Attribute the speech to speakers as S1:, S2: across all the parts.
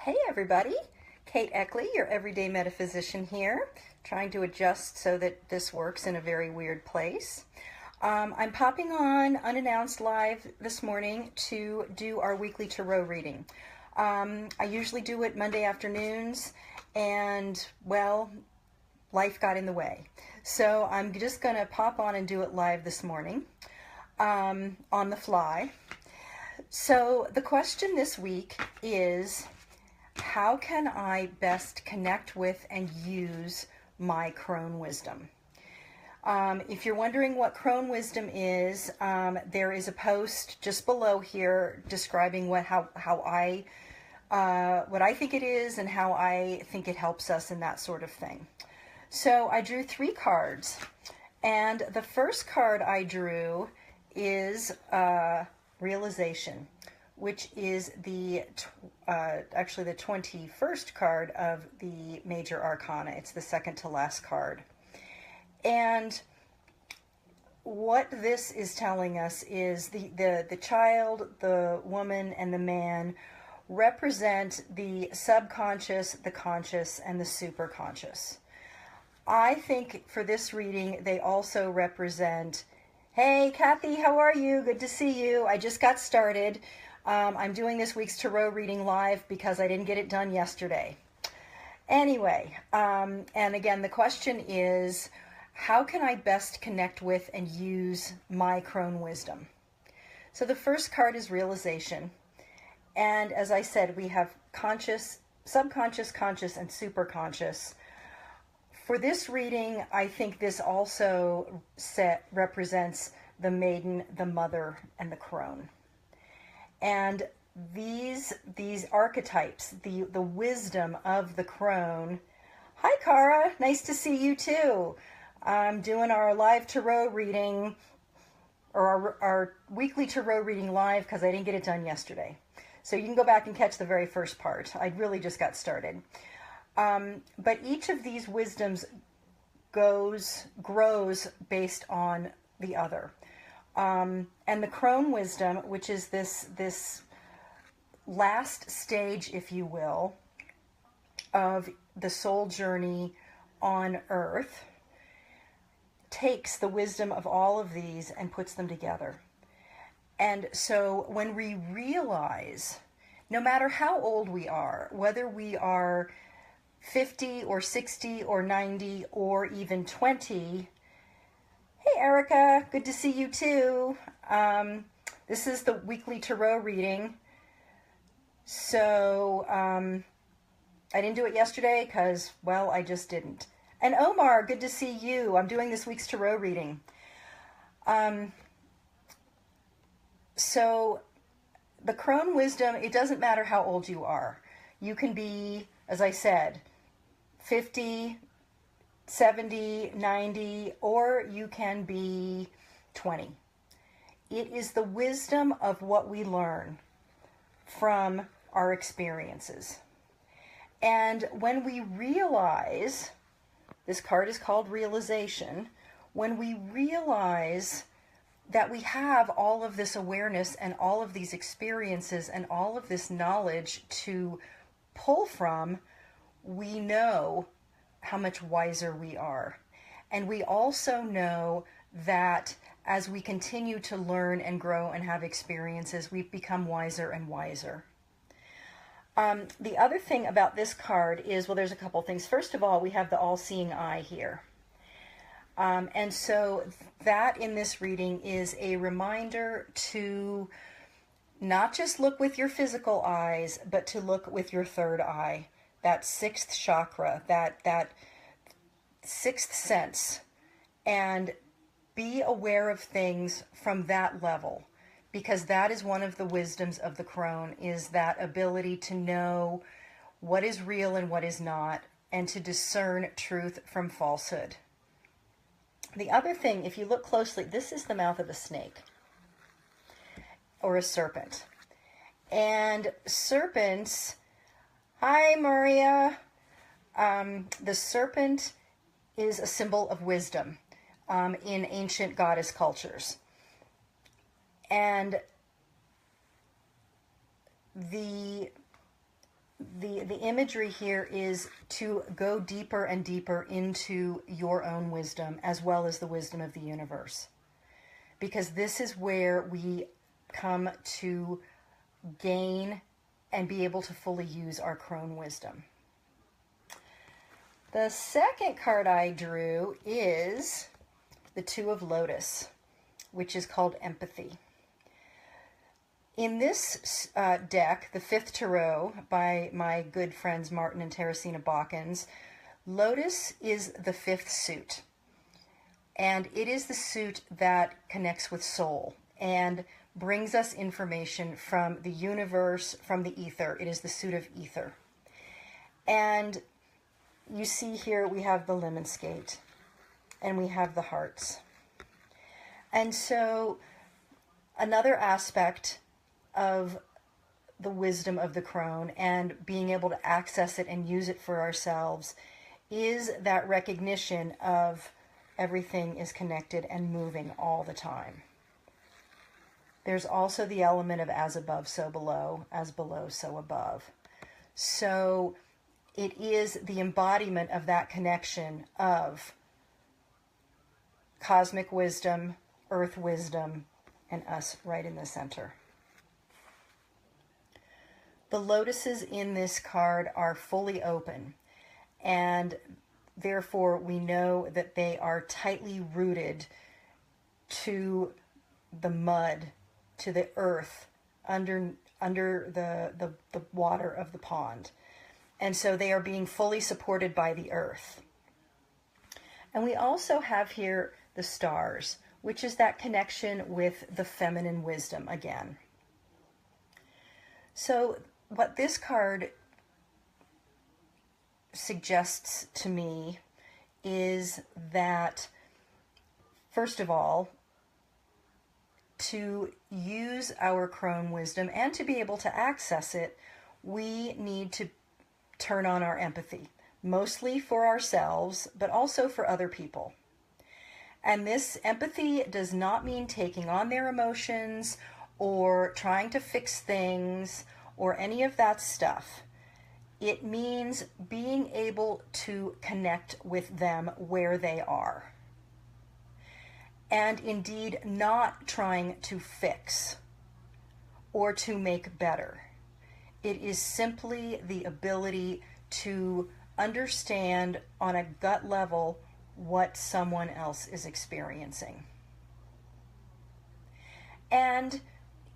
S1: Hey everybody, Kate Eckley, your everyday metaphysician here, trying to adjust so that this works in a very weird place. I'm popping on unannounced live this morning to do our weekly tarot reading. I usually do it Monday afternoons, and well, life got in the way. So I'm just going to pop on and do it live this morning on the fly. So the question this week is, how can I best connect with and use my Crone Wisdom? If you're wondering what Crone Wisdom is, there is a post just below here describing what I think it is and how I think it helps us and that sort of thing. So I drew 3 cards, and the first card I drew is Realization, which is actually the 21st card of the Major Arcana. It's the second to last card. And what this is telling us is the child, the woman, and the man represent the subconscious, the conscious, and the superconscious. I think for this reading, they also represent, hey, Kathy, how are you? Good to see you. I just got started. I'm doing this week's tarot reading live because I didn't get it done yesterday. Anyway, and again, the question is, how can I best connect with and use my Crone Wisdom? So the first card is Realization. And as I said, we have conscious, subconscious, conscious, and superconscious. For this reading, I think this also represents the maiden, the mother, and the crone. And these archetypes, the wisdom of the crone. Hi, Cara. Nice to see you too. I'm doing our live tarot reading, or our weekly tarot reading live because I didn't get it done yesterday. So you can go back and catch the very first part. I really just got started. But each of these wisdoms grows based on the other. And the Crone Wisdom, which is this last stage, if you will, of the soul journey on Earth, takes the wisdom of all of these and puts them together. And so when we realize, no matter how old we are, whether we are 50 or 60 or 90 or even 20. Hey, Erica, good to see you too. This is the weekly tarot reading. So I didn't do it yesterday because, well, I just didn't. And Omar, good to see you. I'm doing this week's tarot reading. So the Crone Wisdom, it doesn't matter how old you are. You can be, as I said, 50, 70, 90, or you can be 20. It is the wisdom of what we learn from our experiences. And when we realize, this card is called Realization, when we realize that we have all of this awareness and all of these experiences and all of this knowledge to pull from, we know how much wiser we are. And we also know that as we continue to learn and grow and have experiences, we become wiser and wiser. The other thing about this card is, well, there's a couple things. First of all, we have the all-seeing eye here. And so that in this reading is a reminder to not just look with your physical eyes, but to look with your third eye. That 6th chakra, that 6th sense, and be aware of things from that level, because that is one of the wisdoms of the crone, is that ability to know what is real and what is not, and to discern truth from falsehood. The other thing, if you look closely, this is the mouth of a snake or a serpent. And serpents, hi, Maria. The serpent is a symbol of wisdom in ancient goddess cultures. And the the imagery here is to go deeper and deeper into your own wisdom as well as the wisdom of the universe. Because this is where we come to gain and be able to fully use our Crone wisdom. The second card I drew is the Two of Lotus, which is called Empathy. In this deck, the Fifth Tarot by my good friends Martin and Teresina Balkans, Lotus is the fifth suit. And it is the suit that connects with soul and brings us information from the universe, from the ether. It is the suit of ether. And you see here we have the lemon skate and we have the hearts. And so another aspect of the wisdom of the Crone and being able to access it and use it for ourselves is that recognition of everything is connected and moving all the time. There's also the element of as above, so below, as below, so above. So it is the embodiment of that connection of cosmic wisdom, earth wisdom, and us right in the center. The lotuses in this card are fully open, and therefore we know that they are tightly rooted to the mud, to the earth, under the water of the pond. And so they are being fully supported by the earth. And we also have here the stars, which is that connection with the feminine wisdom again. So what this card suggests to me is that, first of all, to use our Crone wisdom and to be able to access it, we need to turn on our empathy, mostly for ourselves, but also for other people. And this empathy does not mean taking on their emotions or trying to fix things or any of that stuff. It means being able to connect with them where they are. And indeed not trying to fix or to make better. It is simply the ability to understand on a gut level what someone else is experiencing. And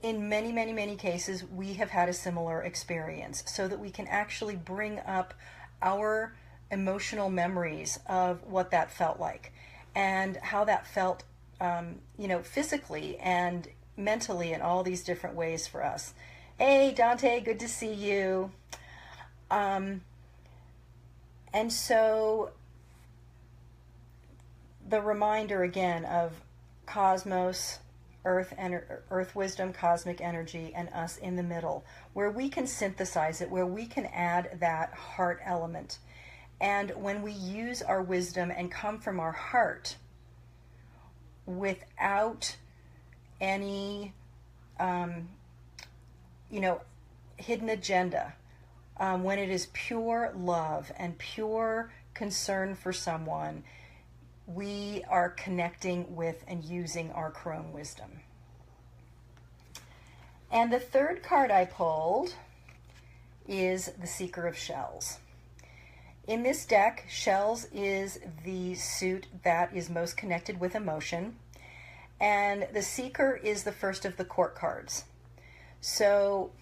S1: in many, many, many cases, we have had a similar experience so that we can actually bring up our emotional memories of what that felt like and how that felt, physically and mentally in all these different ways for us. Hey, Dante, good to see you. And so the reminder again of cosmos, earth wisdom, cosmic energy, and us in the middle, where we can synthesize it, where we can add that heart element. And when we use our wisdom and come from our heart without any, hidden agenda, when it is pure love and pure concern for someone, we are connecting with and using our Crone wisdom. And the third card I pulled is the Seeker of Shells. In this deck, Shells is the suit that is most connected with emotion, and the Seeker is the first of the court cards. So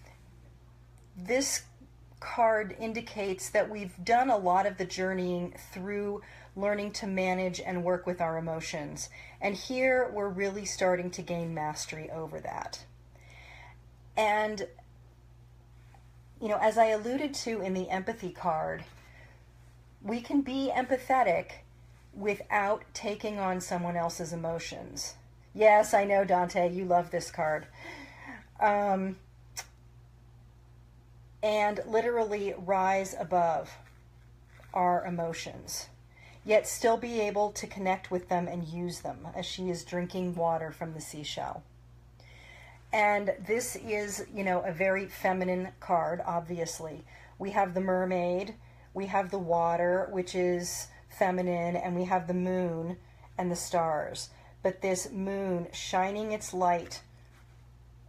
S1: this card indicates that we've done a lot of the journeying through learning to manage and work with our emotions. And here we're really starting to gain mastery over that. And, as I alluded to in the empathy card, we can be empathetic without taking on someone else's emotions. Yes, I know, Dante, you love this card. And literally rise above our emotions, yet still be able to connect with them and use them as she is drinking water from the seashell. And this is, you know, a very feminine card, obviously. We have the mermaid, we have the water, which is feminine, and we have the moon and the stars. But this moon shining its light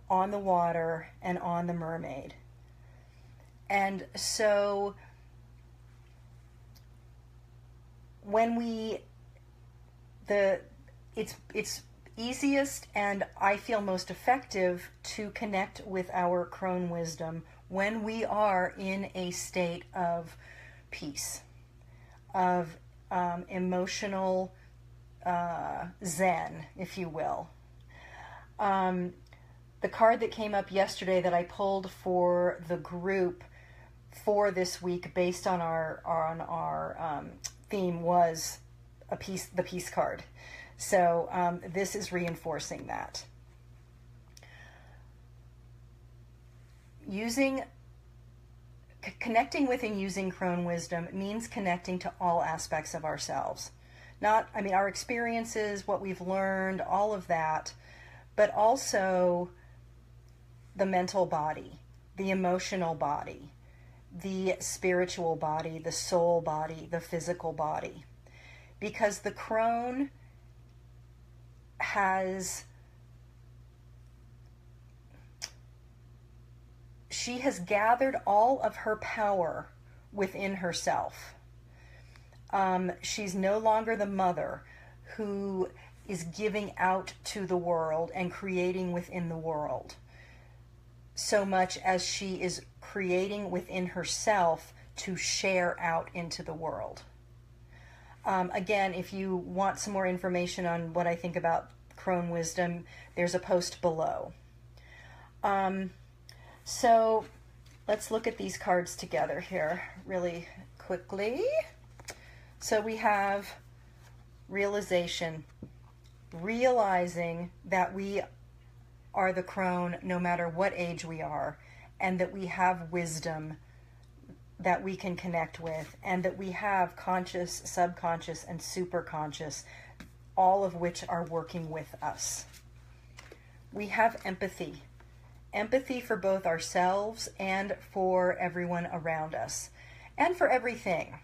S1: on the water and on the mermaid. And so when it's easiest and I feel most effective to connect with our Crone wisdom when we are in a state of peace, of emotional zen, if you will. The card that came up yesterday that I pulled for the group for this week, based on our theme, was the peace card. So this is reinforcing that. Connecting with and using Crone wisdom means connecting to all aspects of ourselves. Our experiences, what we've learned, all of that, but also the mental body, the emotional body, the spiritual body, the soul body, the physical body. Because the crone she has gathered all of her power within herself. She's no longer the mother who is giving out to the world and creating within the world, so much as she is creating within herself to share out into the world. Again, if you want some more information on what I think about Crone wisdom, there's a post below. So let's look at these cards together here really quickly. So we have realization, realizing that we are the crone no matter what age we are, and that we have wisdom that we can connect with, and that we have conscious, subconscious, and superconscious, all of which are working with us. We have empathy. Empathy for both ourselves and for everyone around us, and for everything.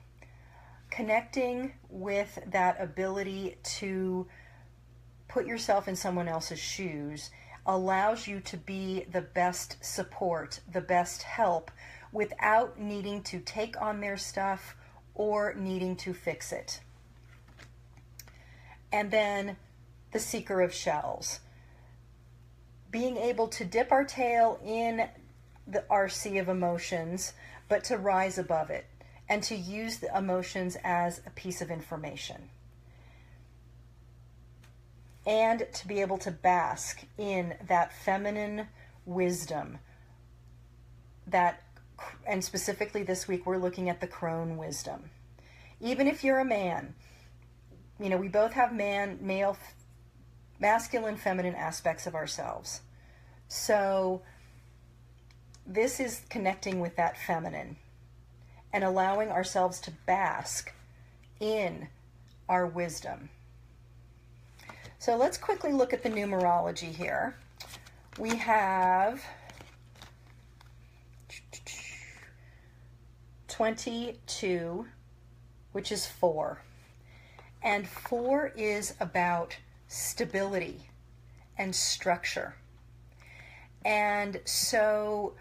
S1: Connecting with that ability to put yourself in someone else's shoes allows you to be the best support, the best help, without needing to take on their stuff or needing to fix it. And then the seeker of shells. Being able to dip our tail in our sea of emotions, but to rise above it and to use the emotions as a piece of information. And to be able to bask in that feminine wisdom and specifically this week we're looking at the crone wisdom. Even if you're a man, you know, we both have masculine, feminine aspects of ourselves. So this is connecting with that feminine and allowing ourselves to bask in our wisdom. So let's quickly look at the numerology here. We have 22, which is 4. And 4 is about stability and structure. And so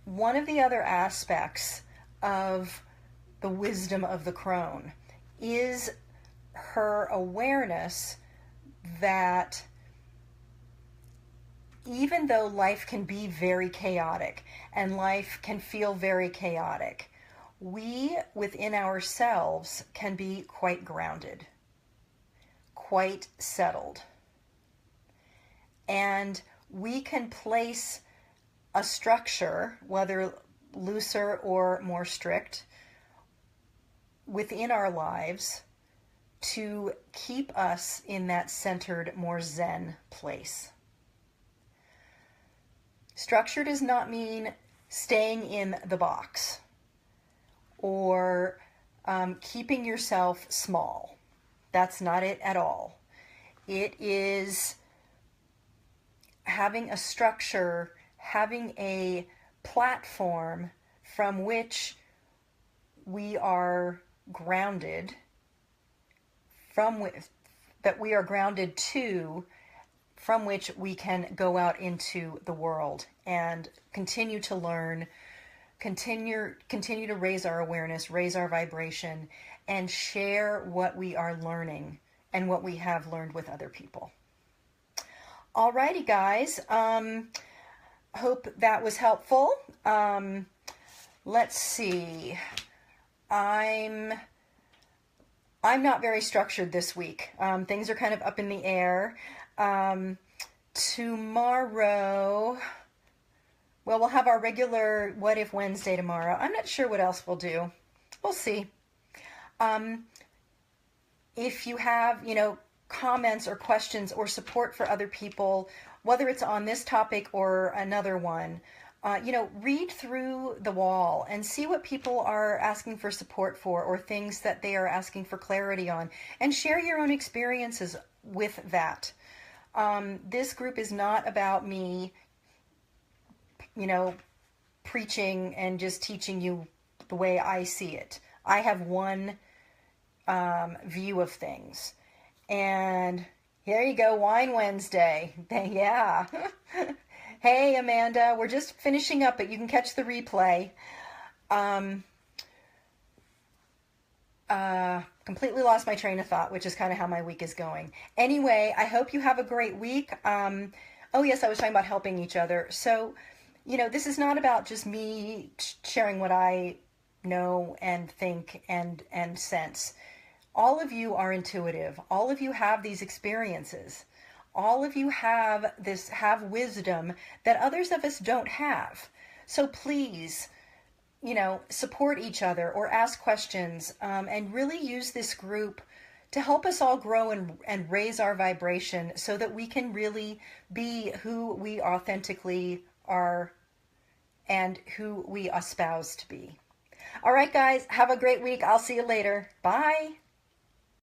S1: one of the other aspects of the wisdom of the crone is her awareness that even though life can be very chaotic and life can feel very chaotic, we within ourselves can be quite grounded, quite settled. And we can place a structure, whether looser or more strict, within our lives to keep us in that centered, more zen place. Structure does not mean staying in the box or keeping yourself small. That's not it at all. It is having a structure, having a platform from which we are grounded, that we are grounded to, from which we can go out into the world and continue to learn, continue to raise our awareness, raise our vibration, and share what we are learning and what we have learned with other people. Alrighty, guys. Hope that was helpful. Let's see. I'm not very structured this week. Things are kind of up in the air. Tomorrow, well, we'll have our regular What If Wednesday tomorrow. I'm not sure what else we'll do. We'll see. If you have, comments or questions or support for other people, whether it's on this topic or another one, read through the wall and see what people are asking for support for or things that they are asking for clarity on, and share your own experiences with that. This group is not about me, preaching and just teaching you the way I see it. I have one view of things. And here you go, Wine Wednesday. Yeah. Hey, Amanda, we're just finishing up, but you can catch the replay. Completely lost my train of thought, which is kind of how my week is going. Anyway, I hope you have a great week. Oh, yes, I was talking about helping each other. So, this is not about just me sharing what I know and think and sense. All of you are intuitive. All of you have these experiences. All of you have wisdom that others of us don't have. So please, support each other or ask questions, and really use this group to help us all grow and raise our vibration so that we can really be who we authentically are and who we espouse to be. All right, guys, have a great week. I'll see you later. Bye.